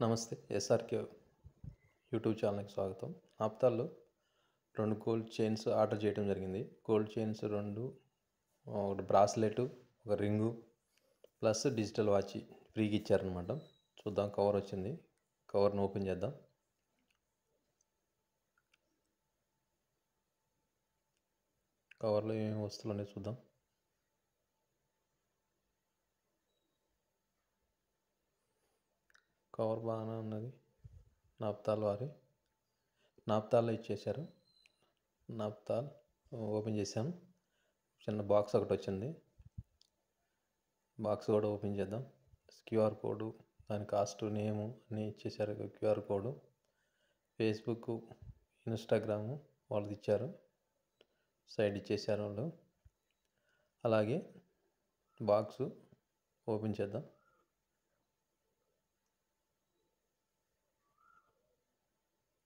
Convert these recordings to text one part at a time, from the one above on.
నమస్తే. SRK YouTube ఛానల్‌కి స్వాగతం. ఆప్తాల్‌లో 2 గోల్డ్ చైన్స్ ఆర్డర్ చేయడం జరిగింది. గోల్డ్ చైన్స్ 2, ఒకటి బ్రాస్లెటు, ఒక రింగు ప్లస్ డిజిటల్ వాచ్ ఫ్రీగా ఇచ్చారనమాట. చూద్దాం, కవర్ వచ్చింది. కవర్‌ని ఓపెన్ చేద్దాం. కవర్‌లో ఏమేమి వస్తువులు ఉన్నాయో చూద్దాం. కవర్ బాగానే ఉన్నది. నాప్తాల్ వారి నాప్తాల్లో ఇచ్చేశారు. నాప్తాల్ ఓపెన్ చేశాను. చిన్న బాక్స్ ఒకటి వచ్చింది. బాక్స్ కూడా ఓపెన్ చేద్దాం. క్యూఆర్ కోడ్, దాని కాస్ట్, నేము అన్నీ ఇచ్చేసారు. క్యూఆర్ కోడ్ ఫేస్బుక్, ఇన్స్టాగ్రాము వాళ్ళది ఇచ్చారు. సైడ్ ఇచ్చేసారు వాళ్ళు. అలాగే బాక్సు ఓపెన్ చేద్దాం.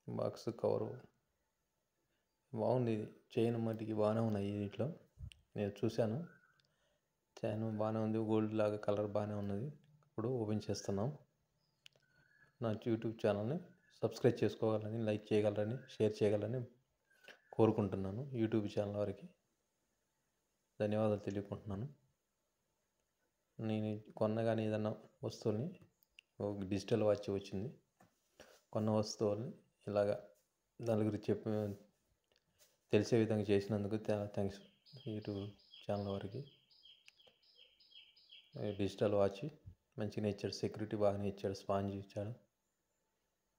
బాక్స్ కవరు బాగుంది. ఇది చైన్ మట్టికి బాగానే ఉన్నాయి. వీటిలో నేను చూశాను. చైన్ బాగానే ఉంది. గోల్డ్ లాగా కలర్ బాగానే ఉన్నది. ఇప్పుడు ఓపెన్ చేస్తున్నాం. నా యూట్యూబ్ ఛానల్ని సబ్స్క్రైబ్ చేసుకోవాలని, లైక్ చేయగలరని, షేర్ చేయగలరని కోరుకుంటున్నాను. యూట్యూబ్ ఛానల్ వారికి ధన్యవాదాలు తెలియకుంటున్నాను. నేను కొన్న కానీ ఏదన్నా వస్తువుని, ఒక డిజిటల్ వాచ్ వచ్చింది. కొన్న వస్తువుని ఇలాగా నలుగురికి తెలిసే విధంగా చేసినందుకు థ్యాంక్స్ యూట్యూబ్ ఛానల్ వారికి. డిజిటల్ వాచ్ మంచిగా ఇచ్చాడు. సెక్యూరిటీ బాగానే ఇచ్చాడు. స్పాంజ్ ఇచ్చాడు.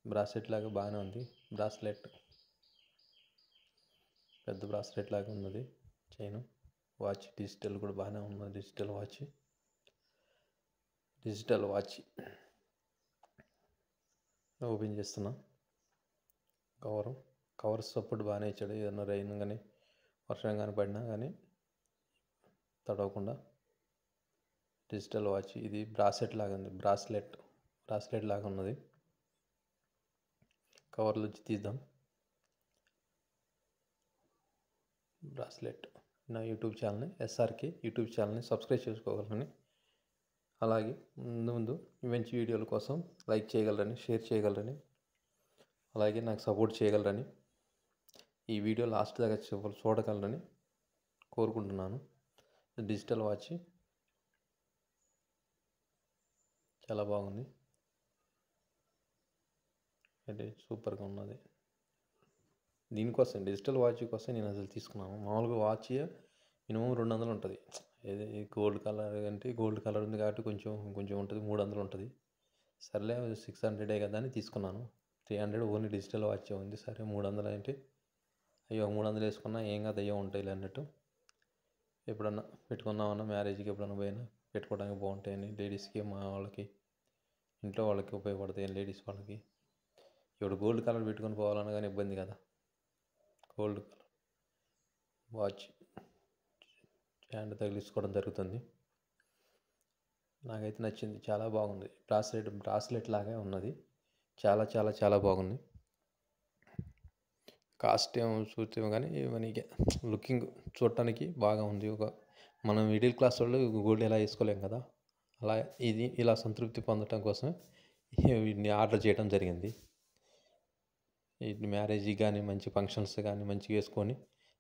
బ్రాస్లెట్ లాగా బాగానే ఉంది. బ్రాస్లెట్ పెద్ద బ్రాస్లెట్ లాగా ఉన్నది. చైన్ వాచ్ డిజిటల్ కూడా బాగానే ఉన్నది. డిజిటల్ వాచ్ ఓపెన్ చేస్తున్నా. కవర్ సపోర్ట్ బాగానే ఇచ్చాడు. ఏదైనా రైన్ కానీ వర్షం కానీ పడినా కానీ తడవకుండా. డిజిటల్ వాచ్ ఇది బ్రాస్లెట్ లాగా ఉంది. బ్రాస్లెట్ లాగా ఉన్నది. కవర్లో తీద్దాం. బ్రాస్లెట్. నా యూట్యూబ్ ఛానల్ని, ఎస్ఆర్కే యూట్యూబ్ ఛానల్ని సబ్స్క్రైబ్ చేసుకోగలరని, అలాగే ముందు మంచి వీడియోల కోసం లైక్ చేయగలరని, షేర్ చేయగలరని, అలాగే నాకు సపోర్ట్ చేయగలరని, ఈ వీడియో లాస్ట్ దాకా చూడగలరని కోరుకుంటున్నాను. డిజిటల్ వాచ్ చాలా బాగుంది. అంటే సూపర్గా ఉన్నది. దీనికోసం, డిజిటల్ వాచ్ కోసం నేను అసలు తీసుకున్నాను. మామూలుగా వాచ్ మినిమం 200 ఉంటుంది. ఏది గోల్డ్ కలర్ అంటే గోల్డ్ కలర్ ఉంది కాబట్టి కొంచెం ఉంటుంది. 300 ఉంటుంది. సర్లే 600 కదా అని తీసుకున్నాను. 300 ఓన్లీ డిజిటల్ వాచ్ ఉంది. సరే 300 అంటే అయ్యో 300 వేసుకున్నా ఏం కాదు, అయ్యో ఉంటాయి అన్నట్టు. ఎప్పుడన్నా పెట్టుకుందామన్నా, మ్యారేజ్కి ఎప్పుడన్నా పోయినా పెట్టుకోవడానికి బాగుంటాయని, లేడీస్కి, మా వాళ్ళకి, ఇంట్లో వాళ్ళకి ఉపయోగపడతాయి. లేడీస్ వాళ్ళకి ఇప్పుడు గోల్డ్ కలర్ పెట్టుకొని పోవాలన్నా కానీ ఇబ్బంది కదా. గోల్డ్ కలర్ వాచ్ హ్యాండ్ తగిలించుకోవడం జరుగుతుంది. నాకైతే నచ్చింది. చాలా బాగుంది. బ్రాస్లెట్ లాగే ఉన్నది. చాలా చాలా చాలా బాగుంది. కాస్ట్ ఏమో చూస్తేమో కానీ మనకి లుకింగ్ చూడటానికి బాగా ఉంది. మనం మిడిల్ క్లాస్ వాళ్ళు గోల్డ్ ఎలా వేసుకోలేం కదా, అలా ఇది ఇలా సంతృప్తి పొందడం కోసం వీటిని ఆర్డర్ చేయడం జరిగింది. వీటిని మ్యారేజ్కి కానీ, మంచి ఫంక్షన్స్ కానీ మంచిగా వేసుకొని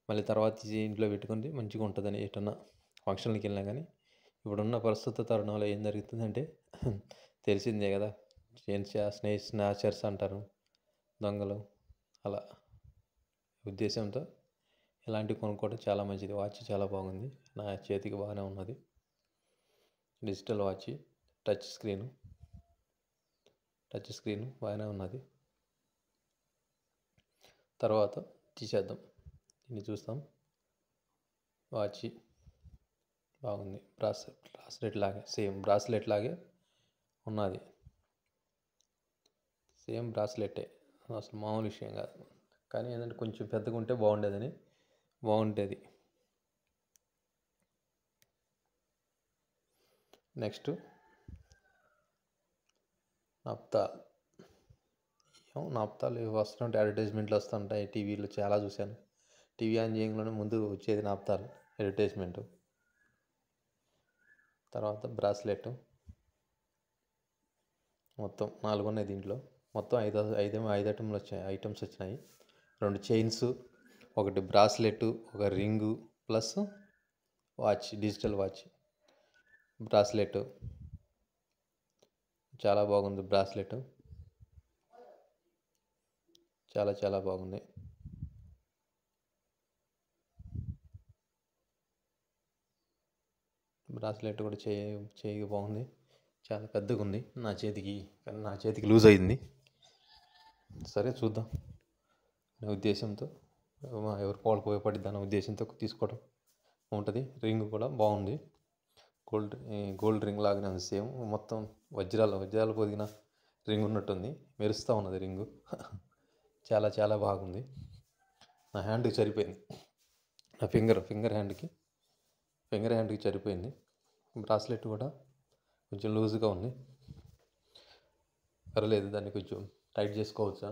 మళ్ళీ తర్వాత ఇంట్లో పెట్టుకుంటే మంచిగా ఉంటుందని, ఎటన్నా ఫంక్షన్కి వెళ్ళినా కానీ. ఇప్పుడున్న ప్రస్తుత తరుణంలో ఏం జరుగుతుందంటే తెలిసిందే కదా, స్నాచర్స్ అంటారు, దొంగలు. అలా ఉద్దేశంతో ఇలాంటివి కొనుక్కోవడం చాలా మంచిది. వాచ్ చాలా బాగుంది. నా చేతికి బాగానే ఉన్నది. డిజిటల్ వాచ్, టచ్ స్క్రీన్ బాగానే ఉన్నది. తర్వాత తీసేద్దాం, దీన్ని చూస్తాం. వాచ్ బాగుంది. బ్రాస్లెట్ లాగే ఉన్నది. సేమ్ బ్రాస్లెట్టే, అసలు మామూలు విషయం కాదు. కానీ ఏంటంటే కొంచెం పెద్దగా ఉంటే బాగుండేది. నెక్స్ట్ నాప్తాల్ వస్తుంటాయి, అడ్వర్టైజ్మెంట్లు వస్తుంటాయి. టీవీలో చాలా చూశాను. టీవీ ఆన్ చేయగానే ముందు వచ్చేది నాప్తాల్ అడ్వర్టైజ్మెంటు. తర్వాత బ్రాస్లెట్, మొత్తం 4 ఉన్నాయి దీంట్లో. మొత్తం 5 ఐటమ్స్ వచ్చినాయి. 2 చైన్స్, ఒకటి బ్రాస్లెట్, ఒక ring plus watch, digital watch. Bracelet చాలా బాగుంది. బ్రాస్లెట్ చాలా చాలా బాగుంది. బ్రాస్లెట్ కూడా చేయి బాగుంది. చాలా పెద్దగా ఉంది. నా చేతికి లూజ్ అయింది. సరే చూద్దాం అనే ఉద్దేశంతో, ఎవరికి వాళ్ళకి ఉపయోగపడిద్ది అనే ఉద్దేశంతో తీసుకోవడం ఉంటుంది. రింగ్ కూడా బాగుంది. గోల్డ్ రింగ్ లాగానే ఉంది సేమ్. మొత్తం వజ్రాలు పొదిగిన రింగ్ ఉన్నట్టుంది. మెరుస్తూ ఉన్నది రింగు. చాలా చాలా బాగుంది. నా హ్యాండ్కి సరిపోయింది. నా ఫింగర్ హ్యాండ్కి సరిపోయింది. బ్రాస్లెట్ కూడా కొంచెం లూజ్గా ఉంది. పర్లేదు, దాన్ని కొంచెం టైట్ చేసుకోవచ్చా.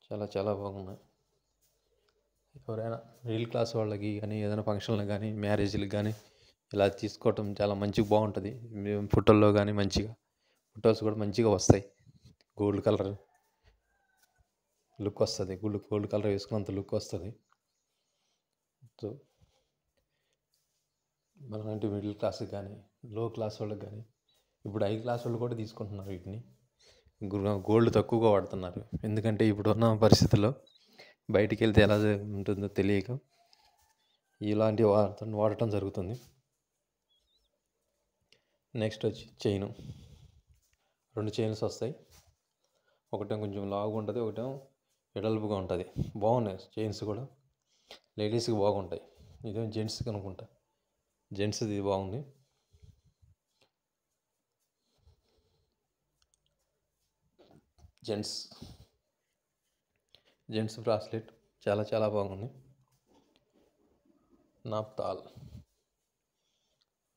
చాలా చాలా బాగున్నాయి. ఎవరైనా మిడిల్ క్లాస్ వాళ్ళకి కానీ, ఏదైనా ఫంక్షన్లకు కానీ, మ్యారేజ్లకు కానీ ఇలా తీసుకోవటం చాలా మంచిగా బాగుంటుంది. ఫోటోల్లో కానీ ఫొటోస్ కూడా మంచిగా వస్తాయి. గోల్డ్ కలర్ లుక్ వస్తుంది. గోల్డ్ కలర్ వేసుకున్నంత లుక్ వస్తుంది. సో మనలాంటి మిడిల్ క్లాస్కి కానీ, లో క్లాస్ వాళ్ళకి కానీ, ఇప్పుడు హై క్లాస్ వాళ్ళు కూడా తీసుకుంటున్నారు వీటిని. గోల్డ్ తక్కువగా వాడుతున్నారు. ఎందుకంటే ఇప్పుడున్న పరిస్థితుల్లో బయటికి వెళ్తే ఎలా ఉంటుందో తెలియక ఇలాంటివి వాడటం జరుగుతుంది. నెక్స్ట్ వచ్చి చైను. 2 చైన్స్ వస్తాయి. ఒకటేమో కొంచెం లావుగా ఉంటుంది, ఒకటేమో వెడల్పుగా ఉంటుంది. బాగున్నాయి చైన్స్ కూడా. లేడీస్కి బాగుంటాయి. ఇదేమో జెంట్స్కి అనుకుంటా. జెంట్స్ది బాగుంది. జెంట్స్ బ్రాస్లెట్ చాలా చాలా బాగుంది. నాప్తాల్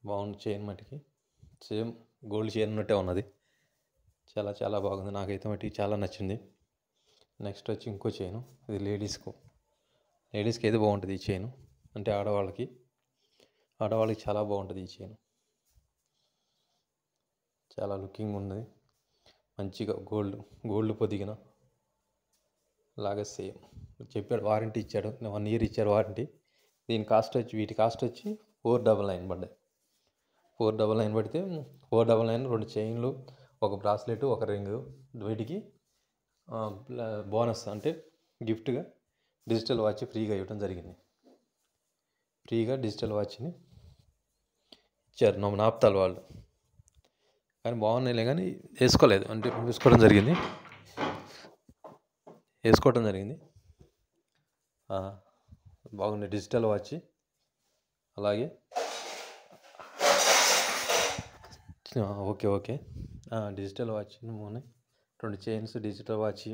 బాగుంది. చైన్ మటుకి సేమ్ గోల్డ్ చైన్ ఉన్నట్టే ఉన్నది. చాలా చాలా బాగుంది. నాకైతే మటుకి చాలా నచ్చింది. నెక్స్ట్ వచ్చి ఇంకో చైను. ఇది లేడీస్కి ఏది బాగుంటుంది ఈ చైను అంటే ఆడవాళ్ళకి చాలా బాగుంటుంది ఈ చైను. చాలా లుకింగ్ ఉంది. మంచిగా గోల్డ్ పొదిగిన లాగా సేమ్ చెప్పాడు. వారంటీ ఇచ్చాడు. 1 year ఇచ్చారు వారంటీ. వీటి కాస్ట్ వచ్చి 499 పడ్డాయి. 499 పడితే 499 2 చైన్లు, ఒక బ్రాస్లెట్, ఒక రింగు. వీటికి బోనస్ అంటే గిఫ్ట్గా డిజిటల్ వాచ్ ఫ్రీగా ఇవ్వడం జరిగింది. డిజిటల్ వాచ్ని ఇచ్చారు నాప్తాల్ వాళ్ళు. కానీ బాగున్నాయిలే, కానీ వేసుకోలేదు. అంటే వేసుకోవడం జరిగింది. బాగుంది డిజిటల్ వాచ్. అలాగే okay digital watch 2 chains, digital watch